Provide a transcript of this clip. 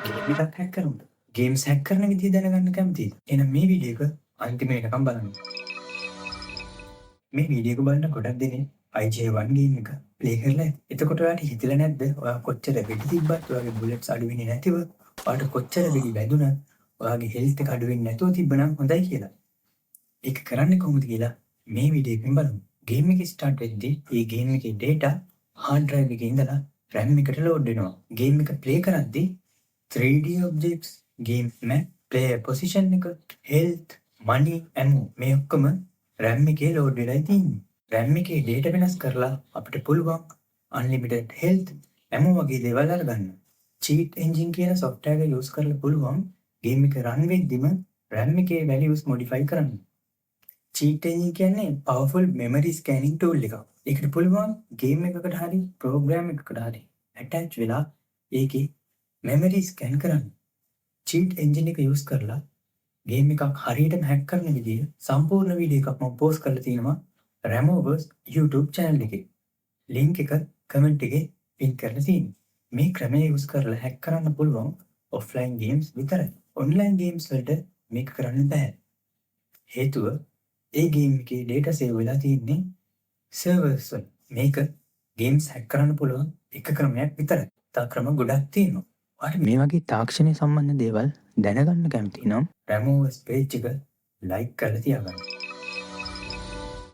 Game එකක් හැක් කරමුද? Games හැක් කරන විදිහ දැනගන්න කැමතිද? එහෙනම් මේ වීඩියෝ එක අන්තිම වෙනකම් බලන්න. මේ වීඩියෝ එක බලන ගොඩක් දෙනෙක් IJ1 ගේම් එක ප්ලේ කරලා ඇති. එතකොට ඔයාලට හිතිලා නැද්ද? ඔයා කොච්චර වෙඩි තිබ්බත් ඔයාගේ බුලට්ස් අඩු වෙන්නේ නැතිව, ඔයාලට කොච්චර වෙඩි වැදුනත් ඔයාගේ හෙල්ත් එක අඩු වෙන්නේ නැතුව තිබ්බනම් හොඳයි කියලා. ඒක කරන්නේ කොහොමද කියලා මේ වීඩියෝ එකෙන් බලමු. ගේම් එක ස්ටාර්ට් වෙද්දී මේ ගේම් එකේ data hard drive එකේ ඉඳලා RAM එකට ලෝඩ් වෙනවා. ගේම් එක ප්ලේ කරද්දී 3D objects, game map, player position එක, health, money, ammo මේ ඔක්කොම RAM එකේ ලෝඩ් වෙලා තියෙන්නේ. RAM එකේ data වෙනස් කරලා අපිට පුළුවන් unlimited health, ammo වගේ දේවල් අරගන්න. cheat engine කියන software එක use කරලා පුළුවන් game එක run වෙද්දිම RAM එකේ values modify කරන්න. cheat engine කියන්නේ powerful memory scanning tool එකක්. ඒකට පුළුවන් game එකකට හරි program එකකට හරි attach වෙලා ඒකේ memory scan කරන්න. cheat engine එක use කරලා game එකක් හරියටම hack කරන විදිය සම්පූර්ණ වීඩියෝ එකක් මම post කරලා තියෙනවා Ramovers YouTube channel එකේ. link එක comment එකේ pin කරලා තියෙනවා. මේ ක්‍රමය use කරලා hack කරන්න පුළුවන් offline games විතරයි. online games වලට මේක කරන්න බෑ. හේතුව ඒ game එකේ data save වෙලා තියෙන්නේ servers වල. මේක games hack කරන්න පුළුවන් එක ක්‍රමයක් විතරයි. තව ක්‍රම ගොඩක් තියෙනවා. ඔයාලට මේ වගේ තාක්ෂණය සම්බන්ධ දේවල් දැනගන්න කැමති නම් Ramovers page එක like කරලා තියාගන්න.